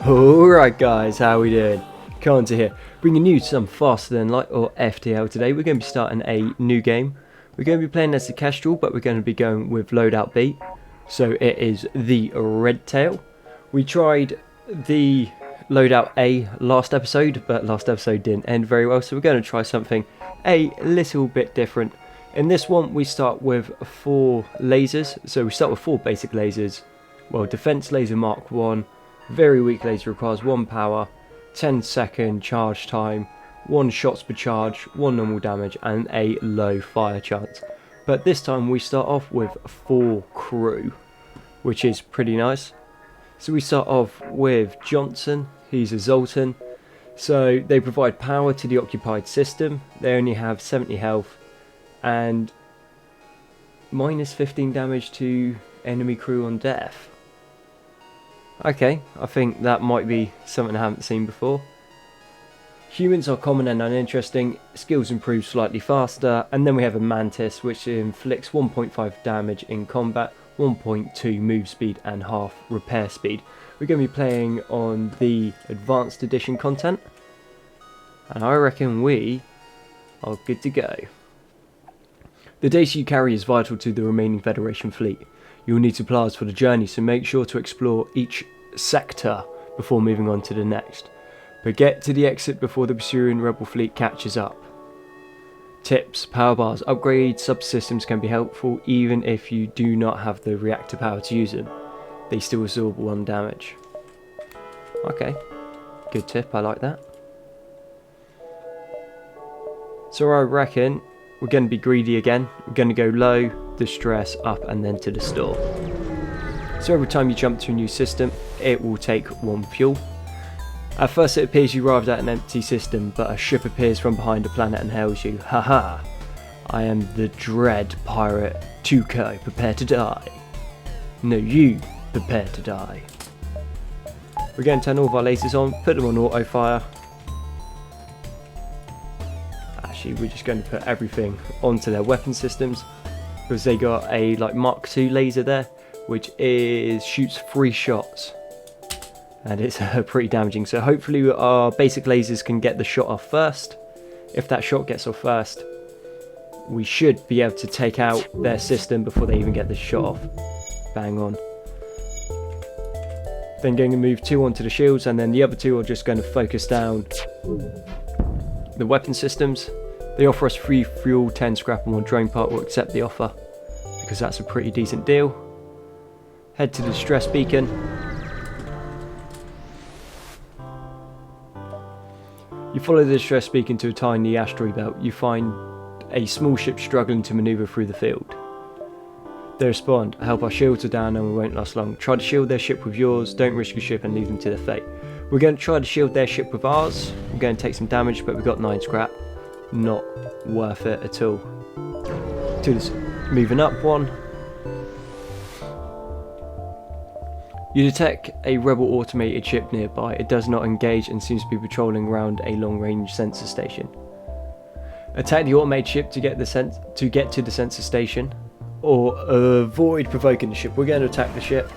Alright guys, how we doing? Kanta here, bringing you some Faster Than Light or FTL today. We're going to be starting a new game. We're going to be playing as the Kestrel, but we're going to be going with loadout B. So it is the Red Tail. We tried the loadout A last episode, but last episode didn't end very well. So we're going to try something a little bit different. In this one we start with 4 lasers. So we start with 4 basic lasers. Well, Defense Laser Mark 1. Very weak laser, requires 1 power, 10-second charge time, 1 shots per charge, 1 normal damage and a low fire chance. But this time we start off with 4 crew, which is pretty nice. So we start off with Johnson. He's a Zoltan. So they provide power to the occupied system. They only have 70 health and minus 15 damage to enemy crew on death. Okay, I think that might be something I haven't seen before. Humans are common and uninteresting, skills improve slightly faster, and then we have a Mantis which inflicts 1.5 damage in combat, 1.2 move speed and half repair speed. We're going to be playing on the Advanced Edition content, and I reckon we are good to go. The data you carry is vital to the remaining Federation fleet. You will need supplies for the journey, so make sure to explore each sector before moving on to the next. But get to the exit before the pursuing rebel fleet catches up. Tips: power bars. Upgrade subsystems can be helpful even if you do not have the reactor power to use them. They still absorb 1 damage. Okay, good tip, I like that. So I reckon we're going to be greedy again. We're going to go low, distress, up and then to the store. So every time you jump to a new system it will take 1 fuel. At first it appears you arrived at an empty system, but a ship appears from behind a planet and hails you. Haha, I am the dread pirate Tuco, prepare to die. No, you prepare to die. We're going to turn all of our lasers on, put them on auto fire. Actually, we're just going to put everything onto their weapon systems, because they got a Mark II laser there, which shoots 3 shots, and it's pretty damaging. So hopefully our basic lasers can get the shot off first. If that shot gets off first, we should be able to take out their system before they even get the shot off. Bang on. Then going to move 2 onto the shields, and then the other 2 are just going to focus down the weapon systems. They offer us 3 fuel, 10 scrap and 1 drone part. We'll accept the offer because that's a pretty decent deal. Head to the distress beacon. You follow the distress beacon to a tiny asteroid belt. You find a small ship struggling to maneuver through the field. They respond, help, our shields are down and we won't last long. Try to shield their ship with yours, don't risk your ship and leave them to their fate. We're going to try to shield their ship with ours. We're going to take some damage, but we've got 9 scrap. Not worth it at all. Moving up 1. You detect a rebel automated ship nearby. It does not engage and seems to be patrolling around a long-range sensor station. Attack the automated ship to get to the sensor station, or avoid provoking the ship. We're going to attack the ship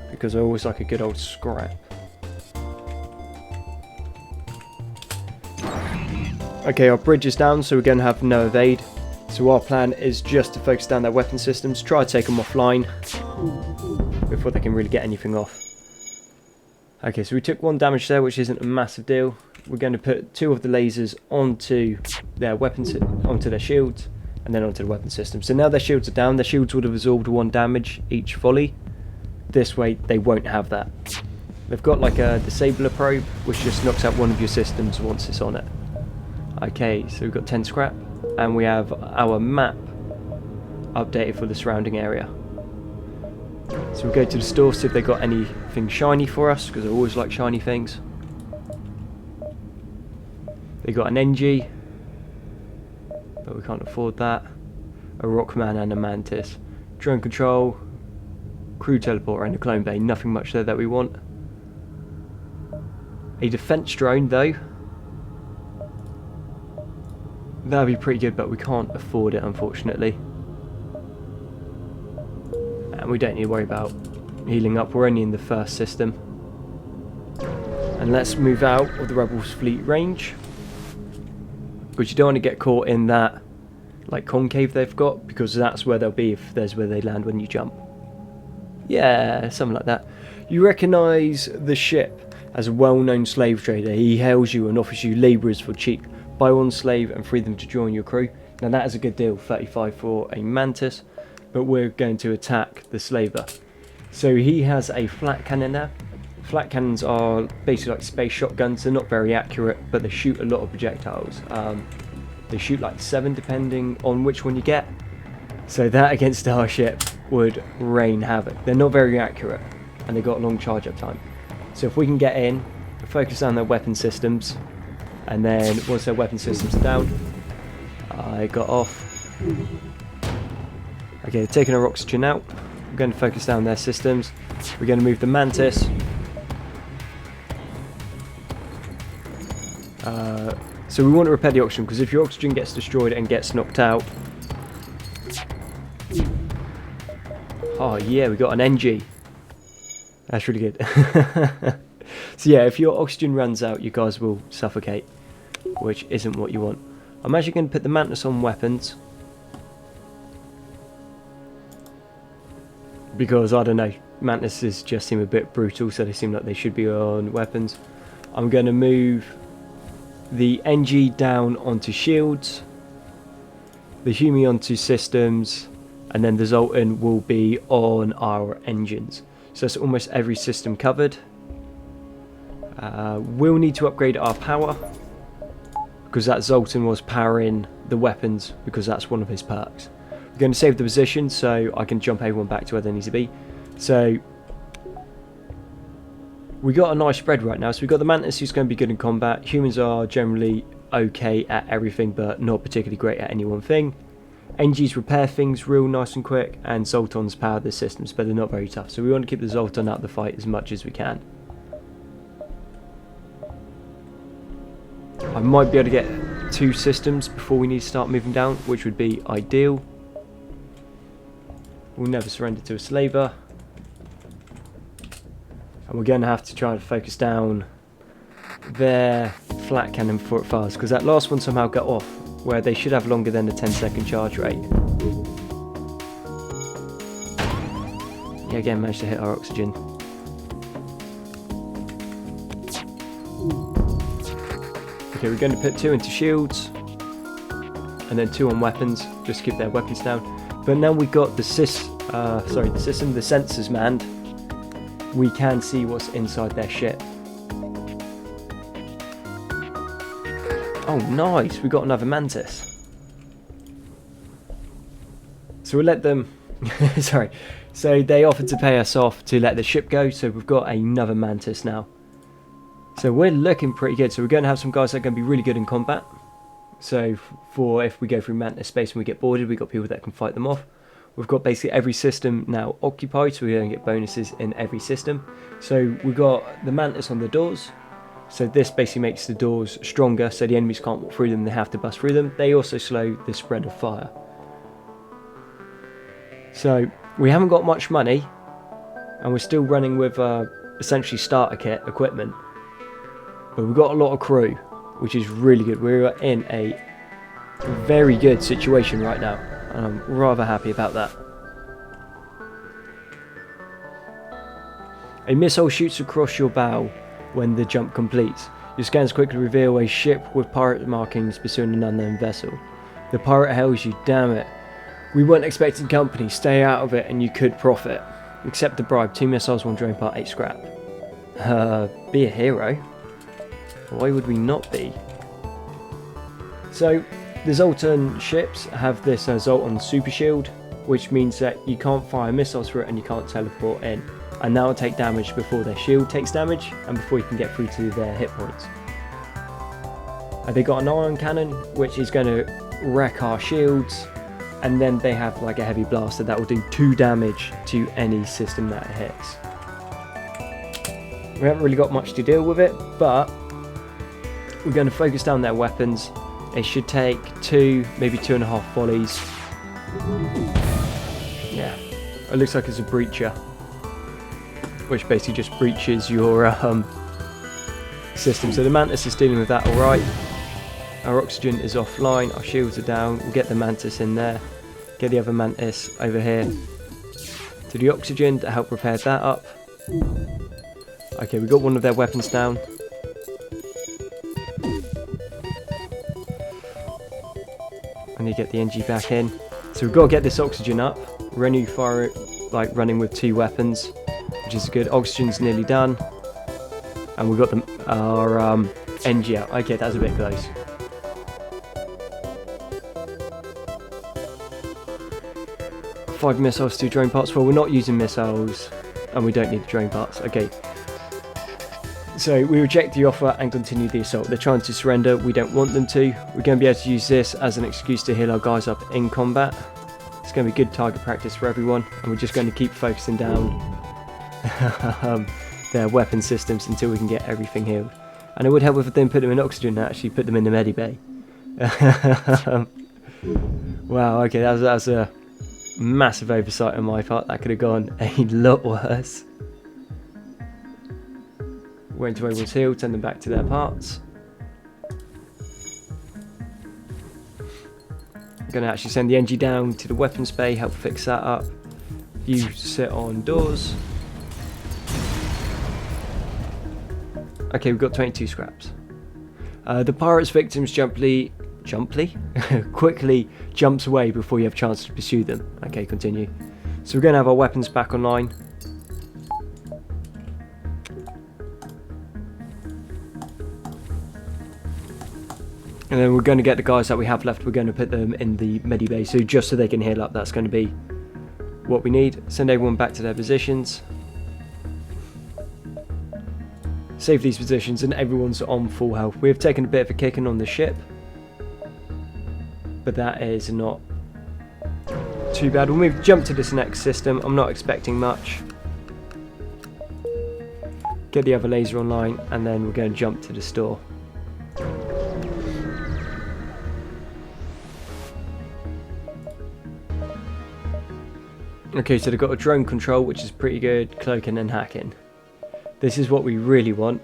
because I always like a good old scrap. Okay, our bridge is down, so we're going to have no evade. So our plan is just to focus down their weapon systems, try to take them offline before they can really get anything off. Okay, so we took 1 damage there, which isn't a massive deal. We're going to put 2 of the lasers onto their weapons, onto their shields, and then onto the weapon system. So now their shields are down. Their shields would have absorbed 1 damage each volley. This way they won't have that. They've got like a disabler probe, which just knocks out 1 of your systems once it's on it. Okay, so we've got 10 scrap, and we have our map updated for the surrounding area. So we'll go to the store, see if they got anything shiny for us, because I always like shiny things. They got an NG, but we can't afford that. A Rockman and a Mantis. Drone control, crew teleporter and a clone bay. Nothing much there that we want. A defense drone though. That'd be pretty good, but we can't afford it unfortunately. And we don't need to worry about healing up, we're only in the first system. And let's move out of the rebels' fleet range, because you don't want to get caught in that like concave they've got, because that's where they'll be if there's where they land when you jump. Yeah, something like that. You recognise the ship as a well-known slave trader. He hails you and offers you labourers for cheap. Buy one slave and free them to join your crew. Now that is a good deal, 35 for a mantis, but we're going to attack the slaver. So he has a flat cannon there. Flat cannons are basically like space shotguns. They're not very accurate, but they shoot a lot of projectiles. They shoot like 7 depending on which one you get. So that against our ship would rain havoc. They're not very accurate, and they've got a long charge up time. So if we can get in, focus on their weapon systems, and then once their weapon systems are down, I got off. Okay, taking our oxygen out. We're going to focus down their systems. We're going to move the mantis. So we want to repair the oxygen, because if your oxygen gets destroyed and gets knocked out... Oh yeah, we got an NG. That's really good. So yeah, if your oxygen runs out, you guys will suffocate, which isn't what you want. I'm actually going to put the mantis on weapons, because I don't know, mantises just seem a bit brutal, so they seem like they should be on weapons. I'm going to move the NG down onto shields, the Humi onto systems, and then the Zoltan will be on our engines. So that's almost every system covered. We'll need to upgrade our power, because that Zoltan was powering the weapons, because that's one of his perks. We're going to save the position so I can jump everyone back to where they need to be. So we got a nice spread right now. So we've got the mantis, who's going to be good in combat. Humans are generally okay at everything, but not particularly great at any one thing. NGs repair things real nice and quick, and Zoltans power the systems, but they're not very tough. So we want to keep the Zoltan out of the fight as much as we can. I might be able to get 2 systems before we need to start moving down, which would be ideal. We'll never surrender to a slaver. And we're going to have to try and focus down their flat cannon before it fires, because that last one somehow got off, where they should have longer than a 10-second charge rate. Yeah, again, managed to hit our oxygen. Okay, we're going to put 2 into shields, and then 2 on weapons, just to keep their weapons down. But now we've got the sensors manned, we can see what's inside their ship. Oh nice, we got another mantis. So we'll let them... Sorry. So they offered to pay us off to let the ship go, so we've got another mantis now. So we're looking pretty good. So we're going to have some guys that are going to be really good in combat. So for if we go through mantis space and we get boarded, we've got people that can fight them off. We've got basically every system now occupied, so we're going to get bonuses in every system. So we've got the mantis on the doors. So this basically makes the doors stronger, so the enemies can't walk through them, they have to bust through them. They also slow the spread of fire. So we haven't got much money, and we're still running with essentially starter kit equipment. But we've got a lot of crew, which is really good. We're in a very good situation right now, and I'm rather happy about that. A missile shoots across your bow when the jump completes. Your scans quickly reveal a ship with pirate markings pursuing an unknown vessel. The pirate hails you, damn it. We weren't expecting company, stay out of it and you could profit. Accept the bribe, 2 missiles, 1 drone part, 8 scrap. Be a hero. Why would we not be? So, the Zoltan ships have this Zoltan super shield, which means that you can't fire missiles through it and you can't teleport in. And that will take damage before their shield takes damage and before you can get through to their hit points. They got an ion cannon, which is going to wreck our shields, and then they have like a heavy blaster that will do 2 damage to any system that it hits. We haven't really got much to deal with it, but we're going to focus down their weapons. It should take 2, maybe 2.5 volleys. Yeah, it looks like it's a breacher, which basically just breaches your system. So the Mantis is dealing with that alright. Our oxygen is offline, our shields are down. We'll get the Mantis in there. Get the other Mantis over here to the oxygen to help repair that up. Okay, we got one of their weapons down. I need to get the NG back in. So we've got to get this oxygen up. We're only running with 2 weapons, which is good. Oxygen's nearly done. And we've got our NG out. Okay, that's a bit close. Five missiles, 2 drone parts. Well, we're not using missiles, and we don't need the drone parts. Okay. So we reject the offer and continue the assault. They're trying to surrender. We don't want them to. We're going to be able to use this as an excuse to heal our guys up in combat. It's going to be good target practice for everyone, and we're just going to keep focusing down their weapon systems until we can get everything healed. And it would help if I didn't put them in oxygen and actually put them in the medibay. Wow, okay, that was a massive oversight on my part. That could have gone a lot worse. Wait until everyone's healed, send them back to their parts. I'm going to actually send the NG down to the weapons bay, help fix that up. You sit on doors. Okay, we've got 22 scraps. The pirate's victims quickly jumps away before you have a chance to pursue them. Okay, continue. So we're going to have our weapons back online. And then we're going to get the guys that we have left, we're going to put them in the medibay, so just so they can heal up. That's going to be what we need. Send everyone back to their positions. Save these positions and everyone's on full health. We have taken a bit of a kicking on the ship, but that is not too bad. We'll jump to this next system. I'm not expecting much. Get the other laser online and then we're going to jump to the store. Okay, so they've got a drone control, which is pretty good, cloaking and hacking. This is what we really want,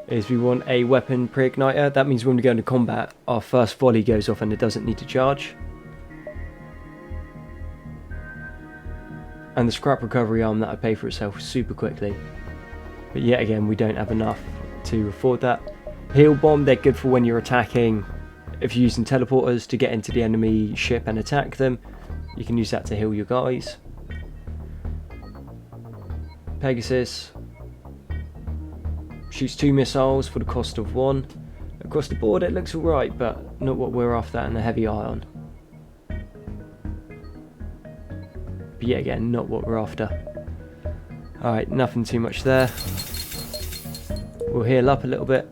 is we want a weapon pre-igniter. That means when we go into combat, our first volley goes off and it doesn't need to charge. And the scrap recovery arm that I pay for itself super quickly. But yet again, we don't have enough to afford that. Heal bomb, they're good for when you're attacking. If you're using teleporters to get into the enemy ship and attack them, you can use that to heal your guys. Pegasus shoots 2 missiles for the cost of 1. Across the board it looks alright, but not what we're after, and a heavy ion. But yeah, again, not what we're after. Alright, nothing too much there. We'll heal up a little bit.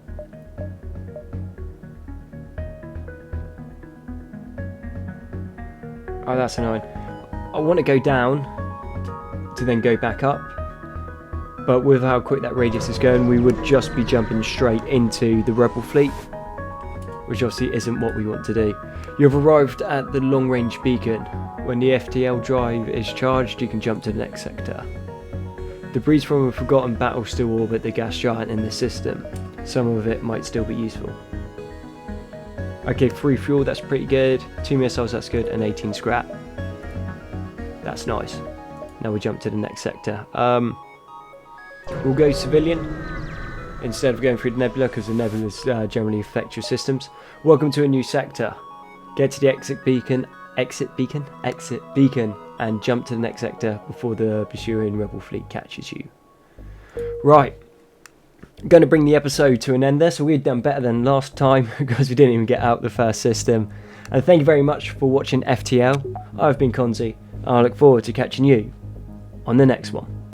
Oh, that's annoying. I want to go down to then go back up. But with how quick that radius is going, we would just be jumping straight into the rebel fleet, which obviously isn't what we want to do. You've arrived at the long range beacon. When the FTL drive is charged, you can jump to the next sector. Debris from a forgotten battle still orbit the gas giant in the system. Some of it might still be useful. Okay, 3 fuel, that's pretty good. 2 missiles, that's good, and 18 scrap. That's nice. Now we jump to the next sector. We'll go civilian instead of going through the nebula, because the nebulas generally affect your systems. Welcome to a new sector. Get to the exit beacon, and jump to the next sector before the pursuing rebel fleet catches you. Right, I'm going to bring the episode to an end there. So we've done better than last time because we didn't even get out the first system. And thank you very much for watching FTL. I've been Konzi, and I look forward to catching you on the next one.